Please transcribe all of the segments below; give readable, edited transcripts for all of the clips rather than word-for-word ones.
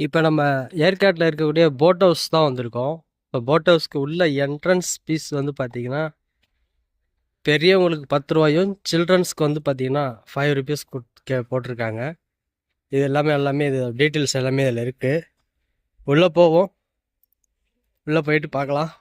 இப்போ நம்ம ஏற்காட்டில் இருக்கக்கூடிய போட் ஹவுஸ் தான் வந்திருக்கோம். இப்போ போட் ஹவுஸ்க்கு உள்ள என்ட்ரன்ஸ் ஃபீஸ் வந்து பார்த்தீங்கன்னா, பெரியவங்களுக்கு 10 ரூபாயும், சில்ட்ரன்ஸ்க்கு வந்து பார்த்தீங்கன்னா 5 ருபீஸ் போட்டிருக்காங்க. இது எல்லாமே இது டீட்டெயில்ஸ் எல்லாமே இதில் இருக்குது. உள்ளே போவோம், உள்ளே போயிட்டு பார்க்கலாம்.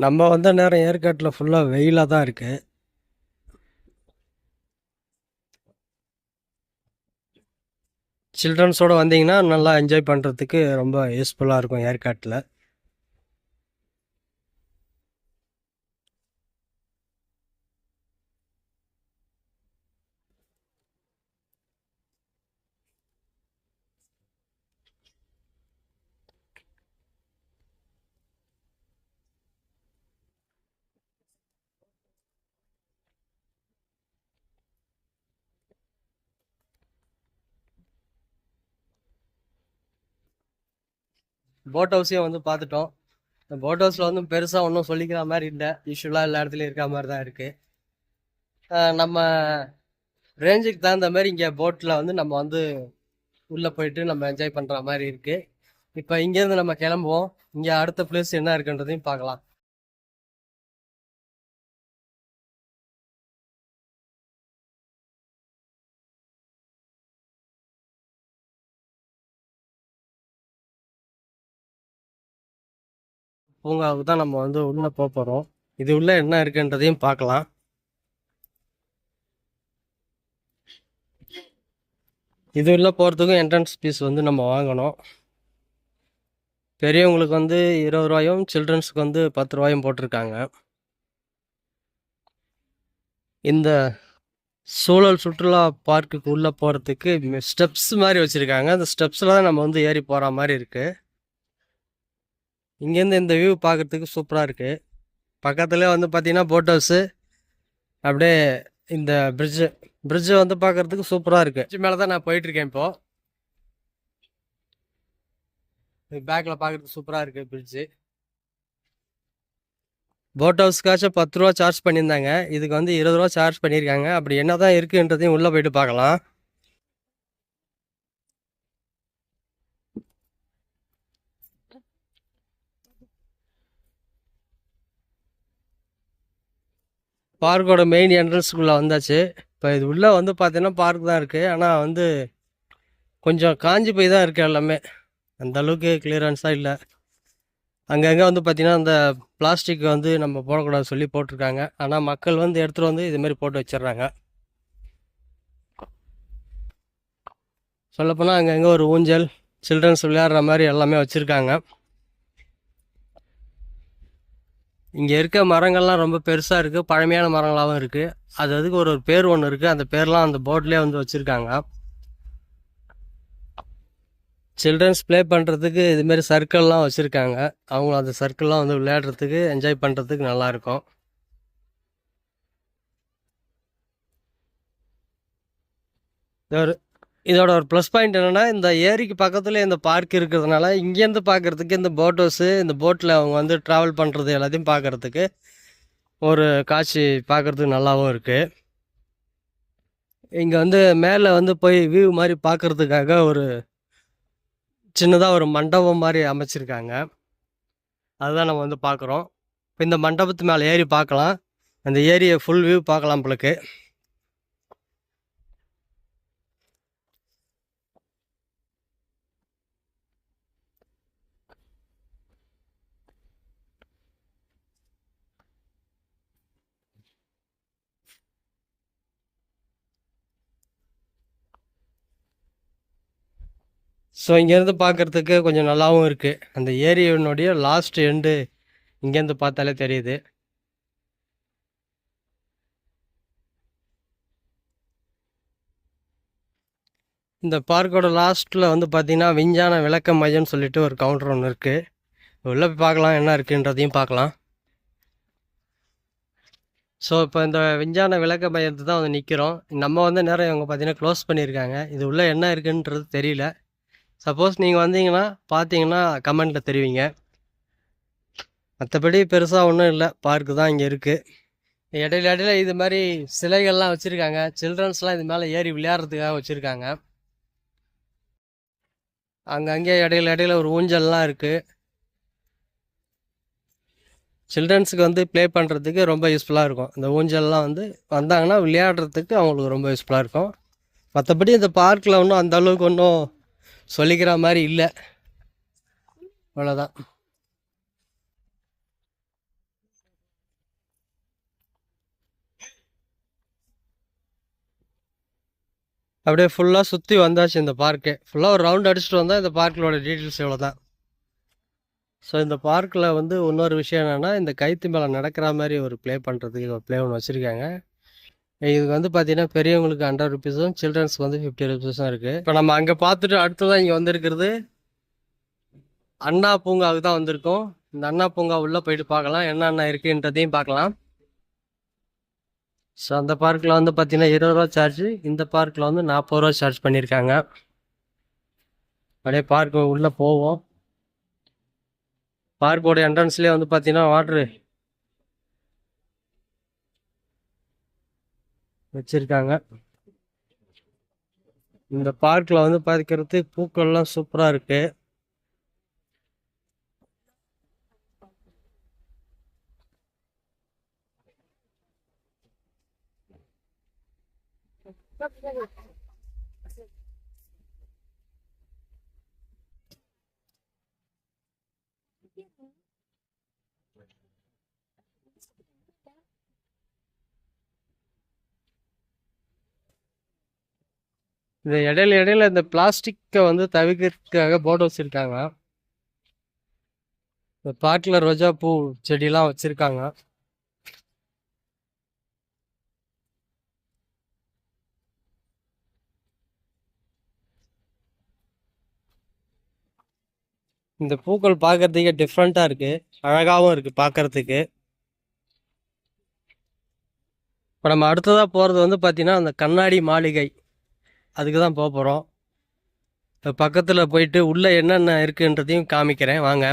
நம்ம வந்த நேரம் ஏற்காட்டில் ஃபுல்லாக வெயிலாக தான் இருக்குது. சில்ட்ரன்ஸோடு வந்தீங்கன்னா நல்லா என்ஜாய் பண்ணுறதுக்கு ரொம்ப யூஸ்ஃபுல்லாக இருக்கும் ஏற்காட்டில். போட் ஹவுஸையும் வந்து பார்த்துட்டோம். இந்த போட் ஹவுஸில் வந்து பெருசாக ஒன்றும் சொல்லிக்கிற மாதிரி இல்லை. யூஸ்வலாக எல்லா இடத்துலையும் இருக்கிற மாதிரி தான் இருக்குது. நம்ம ரேஞ்சுக்கு தகுந்த மாதிரி இங்கே போட்டில் வந்து நம்ம வந்து உள்ளே போயிட்டு நம்ம என்ஜாய் பண்ணுற மாதிரி இருக்குது. இப்போ இங்கேருந்து நம்ம கிளம்புவோம். இங்கே அடுத்த பிளேஸ் என்ன இருக்குன்றதையும் பார்க்கலாம். பூங்காவுக்கு தான் நம்ம வந்து உள்ளே போக போகிறோம். இது உள்ளே என்ன இருக்குன்றதையும் பார்க்கலாம். இது உள்ளே போகிறதுக்கும் என்ட்ரன்ஸ் ஃபீஸ் வந்து நம்ம வாங்கணும். பெரியவங்களுக்கு வந்து 20 ரூபாயும், சில்ட்ரன்ஸுக்கு வந்து 10 ரூபாயும் போட்டிருக்காங்க. இந்த சூழல் சுற்றுலா பார்க்குக்கு உள்ளே போகிறதுக்கு ஸ்டெப்ஸ் மாதிரி வச்சுருக்காங்க. அந்த ஸ்டெப்ஸில் தான் நம்ம வந்து ஏறி போகிற மாதிரி இருக்குது. இங்கேருந்து இந்த வியூ பார்க்குறதுக்கு சூப்பராக இருக்குது. பக்கத்துலேயே வந்து பார்த்திங்கன்னா போட் ஹவுஸு, அப்படியே இந்த பிரிட்ஜு வந்து பார்க்குறதுக்கு சூப்பராக இருக்குது. பிரிட்ஜ் மேலே தான் நான் போயிட்டுருக்கேன் இப்போது. பேக்கில் பார்க்குறதுக்கு சூப்பராக இருக்குது பிரிட்ஜு. போட் ஹவுஸ்க்காச்சும் 10 ரூபா சார்ஜ் பண்ணியிருந்தாங்க. இதுக்கு வந்து 20 ரூபா சார்ஜ் பண்ணியிருக்காங்க. அப்படி என்ன தான் இருக்குன்றதையும் உள்ளே போயிட்டு பார்க்கலாம். பார்க்கோட மெயின் என்ட்ரன்ஸுக்குள்ளே வந்தாச்சு. இப்போ இது உள்ளே வந்து பார்த்தீங்கன்னா பார்க் தான் இருக்குது. ஆனால் வந்து கொஞ்சம் காஞ்சி போய் தான் இருக்குது எல்லாமே. அந்த அளவுக்கு கிளியரன்ஸாக இல்லை. அங்கங்கே வந்து பார்த்திங்கன்னா அந்த பிளாஸ்டிக் வந்து நம்ம போடக்கூடாது சொல்லி போட்டிருக்காங்க. ஆனால் மக்கள் வந்து எடுத்துகிட்டு வந்து இதுமாரி போட்டு வச்சிடுறாங்க. சொல்லப்போனால் அங்கங்கே ஒரு ஊஞ்சல், சில்ட்ரன்ஸ் விளையாடுற மாதிரி எல்லாமே வச்சுருக்காங்க. இங்கே இருக்க மரங்கள்லாம் ரொம்ப பெருசாக இருக்குது, பழமையான மரங்களாகவும் இருக்குது. அதுக்கு ஒரு பேர் ஒன்று இருக்குது. அந்த பேர்லாம் அந்த போர்ட்லேயே வந்து வச்சுருக்காங்க. சில்ட்ரன்ஸ் ப்ளே பண்ணுறதுக்கு இதுமாரி சர்க்கிள்லாம் வச்சுருக்காங்க. அவங்க அந்த சர்க்கிள்லாம் வந்து விளையாடுறதுக்கு, என்ஜாய் பண்ணுறதுக்கு நல்லாயிருக்கும். இதோட ஒரு ப்ளஸ் பாயிண்ட் என்னென்னா, இந்த ஏரிக்கு பக்கத்தில் இந்த பார்க் இருக்கிறதுனால இங்கேருந்து பார்க்குறதுக்கு இந்த போட் ஹவுஸு, இந்த போட்டில் அவங்க வந்து ட்ராவல் பண்ணுறது எல்லாத்தையும் பார்க்குறதுக்கு ஒரு காட்சி பார்க்குறதுக்கு நல்லாவும் இருக்குது. இங்கே வந்து மேலே வந்து போய் வியூ மாதிரி பார்க்குறதுக்காக ஒரு சின்னதாக ஒரு மண்டபம் மாதிரி அமைச்சிருக்காங்க. அதுதான் நம்ம வந்து பார்க்குறோம். இப்போ இந்த மண்டபத்து மேலே ஏறி பார்க்கலாம். அந்த ஏரியை ஃபுல் வியூ பார்க்கலாம் நம்மளுக்கு. ஸோ இங்கேருந்து பார்க்குறதுக்கு கொஞ்சம் நல்லாவும் இருக்குது. அந்த ஏரியினுடைய லாஸ்ட் எண்டு இங்கேருந்து பார்த்தாலே தெரியுது. இந்த பார்க்கோட லாஸ்ட்டில் வந்து பார்த்திங்கன்னா விஞ்ஞான விளக்க மையம்னு சொல்லிட்டு ஒரு கவுண்டர் ஒன்று இருக்குது. உள்ளே போய் பார்க்கலாம், என்ன இருக்குன்றதையும் பார்க்கலாம். ஸோ இப்போ இந்த விஞ்ஞான விளக்க மையத்தை தான் வந்து நிற்கிறோம். நம்ம வந்து நேரம் இவங்க பார்த்திங்கன்னா க்ளோஸ் பண்ணியிருக்காங்க. இது உள்ளே என்ன இருக்குன்றது தெரியல. சப்போஸ் நீங்கள் வந்தீங்கன்னா பார்த்தீங்கன்னா கமெண்ட்டில் தெரிவிங்க. மற்றபடி பெருசாக ஒன்றும் இல்லை, பார்க்கு தான் இங்கே இருக்குது. இடையில இது மாதிரி சிலைகள்லாம் வச்சுருக்காங்க. சில்ட்ரன்ஸ்லாம் இது மேலே ஏறி விளையாடுறதுக்காக வச்சுருக்காங்க. அங்கங்கே இடையில இடையில ஒரு ஊஞ்சல்லாம் இருக்குது. சில்ட்ரன்ஸுக்கு வந்து ப்ளே பண்ணுறதுக்கு ரொம்ப யூஸ்ஃபுல்லாக இருக்கும். இந்த ஊஞ்சல்லாம் வந்து வந்தாங்கன்னா விளையாடுறதுக்கு அவங்களுக்கு ரொம்ப யூஸ்ஃபுல்லாக இருக்கும். மற்றபடி இந்த பார்க்கில் ஒன்றும் அந்த அளவுக்கு ஒன்றும் சொல்லிக்கிற மாதிரி இல்லை. அவ்வளோதான். அப்படியே ஃபுல்லாக சுற்றி வந்தாச்சு இந்த பார்க்கு. ஃபுல்லாக ஒரு ரவுண்ட் அடிச்சுட்டு வந்தால் இந்த பார்க்கிலோட டீட்டெயில்ஸ் இவ்வளோ தான். ஸோ இந்த பார்க்கில் வந்து இன்னொரு விஷயம் என்னென்னா, இந்த கைத்து மேலே நடக்கிற மாதிரி ஒரு ப்ளே பண்ணுறதுக்கு ஒரு ப்ளே ஒன்று வச்சுருக்காங்க. இதுக்கு வந்து பார்த்தீங்கன்னா பெரியவங்களுக்கு 100 ருபீஸும் சில்ட்ரன்ஸ்க்கு வந்து 50 ருபீஸும் இருக்குது. இப்போ நம்ம அங்கே பார்த்துட்டு அடுத்ததான் இங்கே வந்திருக்கிறது அண்ணா பூங்காவுக்கு தான் வந்திருக்கோம். இந்த அண்ணா பூங்கா உள்ளே போயிட்டு பார்க்கலாம், என்னென்ன இருக்குன்றதையும் பார்க்கலாம். ஸோ அந்த பார்க்கில் வந்து பார்த்தீங்கன்னா 20 ரூபா சார்ஜ், இந்த பார்க்கில் வந்து 40 ரூபா சார்ஜ் பண்ணியிருக்காங்க. அப்படியே பார்க்கு உள்ளே போவோம். பார்க்கோட என்ட்ரன்ஸ்லேயே வந்து பார்த்தீங்கன்னா வாட்ரு வச்சுருக்காங்க. இந்த பார்க்கில் வந்து பார்க்கறது பூக்கள்லாம் சூப்பராக இருக்குது. இந்த இடையில இடையில இந்த பிளாஸ்டிக்கை வந்து தவிர்க்கிறதுக்காக போர்டு வச்சுருக்காங்க. இந்த பார்க்கில் ரோஜா பூ செடியெலாம் வச்சுருக்காங்க. இந்த பூக்கள் பார்க்கறதுக்கே டிஃப்ரெண்ட்டாக இருக்குது, அழகாகவும் இருக்குது பார்க்கறதுக்கு. இப்போ நம்ம அடுத்ததாக போகிறது வந்து பார்த்திங்கன்னா அந்த கண்ணாடி மாளிகை, அதுக்கு தான் போக போகிறோம். இப்போ பக்கத்தில் போயிட்டு உள்ளே என்னென்ன இருக்குன்றதையும் காமிக்கிறேன் வாங்க.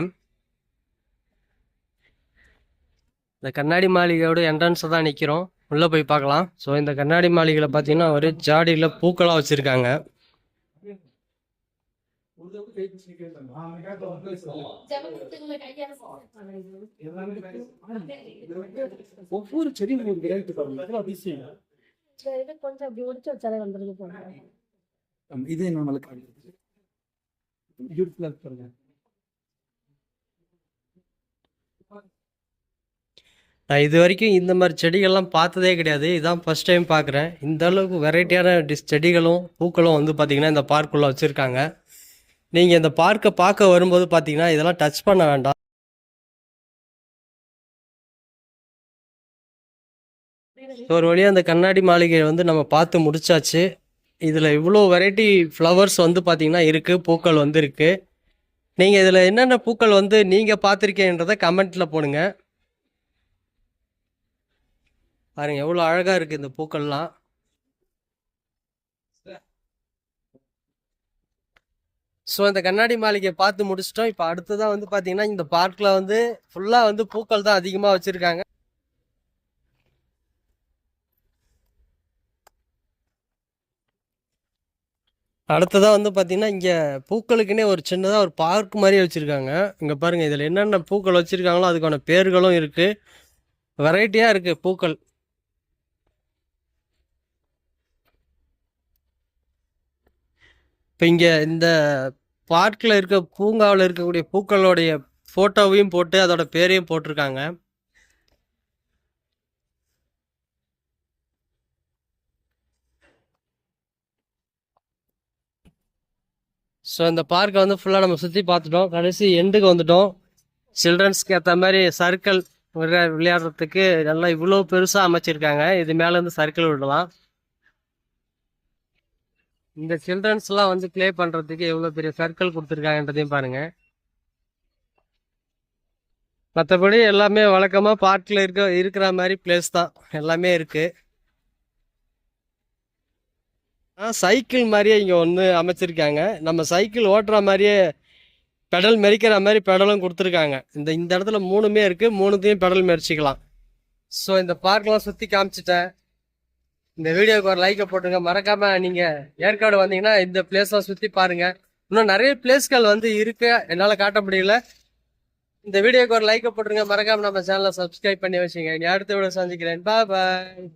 இந்த கண்ணாடி மாளிகையோட என்ட்ரன்ஸை தான் நிற்கிறோம், உள்ளே போய் பார்க்கலாம். ஸோ இந்த கண்ணாடி மாளிகையில் பார்த்தீங்கன்னா ஒரு ஜாடியில் பூக்களாக வச்சுருக்காங்க. ஒவ்வொரு செடியும் கொஞ்சம் அப்படி ஒடிச்சு வச்சாலே வந்துருக்கு. இது நம்மளுக்கு நான் இது வரைக்கும் இந்த மாதிரி செடிகள்லாம் பார்த்ததே கிடையாது, இதுதான் ஃபர்ஸ்ட் டைம் பார்க்குறேன். இந்த அளவுக்கு வெரைட்டியான செடிகளும் பூக்களும் வந்து பார்த்திங்கன்னா இந்த பார்க்குள்ளே வச்சுருக்காங்க. நீங்கள் இந்த பார்க்கை பார்க்க வரும்போது பார்த்தீங்கன்னா இதெல்லாம் டச் பண்ண வேண்டாம். ஒரு வழியாக அந்த கண்ணாடி மாளிகையை வந்து நம்ம பார்த்து முடிச்சாச்சு. இதில் இவ்வளோ வெரைட்டி ஃப்ளவர்ஸ் வந்து பார்த்திங்கன்னா இருக்குது, பூக்கள் வந்து இருக்குது. நீங்கள் இதில் என்னென்ன பூக்கள் வந்து நீங்கள் பார்த்துருக்கீங்கன்றதை கமெண்ட்டில் போடுங்க. பாருங்கள் எவ்வளோ அழகாக இருக்குது இந்த பூக்கள்லாம். ஸோ இந்த கண்ணாடி மாளிகையை பார்த்து முடிச்சிட்டோம். இப்போ அடுத்ததான் வந்து பார்த்தீங்கன்னா இந்த பார்க்கில் வந்து ஃபுல்லாக வந்து பூக்கள் தான் அதிகமாக வச்சுருக்காங்க. அடுத்ததாக வந்து பார்த்தீங்கன்னா இங்கே பூக்களுக்குன்னே ஒரு சின்னதாக ஒரு பார்க் மாதிரி வச்சுருக்காங்க. இங்கே பாருங்கள் இதில் என்னென்ன பூக்கள் வச்சுருக்காங்களோ அதுக்கான பேர்களும் இருக்குது, வெரைட்டியாக இருக்குது பூக்கள். இப்போ இங்கே இந்த பார்க்கில் இருக்க பூங்காவில் இருக்கக்கூடிய பூக்களுடைய ஃபோட்டோவையும் போட்டு அதோட பேரையும் போட்டிருக்காங்க. ஸோ இந்த பார்க்கை வந்து ஃபுல்லாக நம்ம சுற்றி பார்த்துட்டோம், கடைசி எண்டுக்கு வந்துட்டோம். சில்ட்ரன்ஸ்க்கு ஏற்ற மாதிரி சர்க்கிள் விளையாடுறதுக்கு நல்லா இவ்வளோ பெருசாக அமைச்சிருக்காங்க. இது மேலேருந்து சர்க்கிள் விடலாம். இந்த சில்ட்ரன்ஸ்லாம் வந்து ப்ளே பண்ணுறதுக்கு எவ்வளோ பெரிய சர்க்கிள் கொடுத்துருக்காங்கன்றதையும் பாருங்கள். மற்றபடி எல்லாமே வழக்கமாக பார்க்கில் இருக்கிற மாதிரி பிளேஸ் தான், எல்லாமே இருக்குது. சைக்கிள் மாதிரியே இங்கே ஒன்று அமைச்சிருக்காங்க. நம்ம சைக்கிள் ஓட்டுற மாதிரியே பெடல் மெரிக்கிற மாதிரி பெடலும் கொடுத்துருக்காங்க. இந்த இடத்துல 3மே இருக்குது, 3த்தையும் பெடல் மெரிச்சிக்கலாம். ஸோ இந்த பார்க்லாம் சுற்றி காமிச்சிட்டேன். இந்த வீடியோவுக்கு ஒரு லைக்கை போட்டுருங்க. மறக்காமல் நீங்கள் ஏற்காடு வந்தீங்கன்னா இந்த பிளேஸ்லாம் சுற்றி பாருங்கள். இன்னும் நிறைய பிளேஸ்கள் வந்து இருக்கு, என்னால காட்ட முடியல. இந்த வீடியோக்கு ஒரு லைக் போட்டுருங்க, மறக்காம நம்ம சேனலை சப்ஸ்கிரைப் பண்ணி வச்சுங்க. இனி அடுத்த வீடியோ சந்திக்கிறேன். பாய்.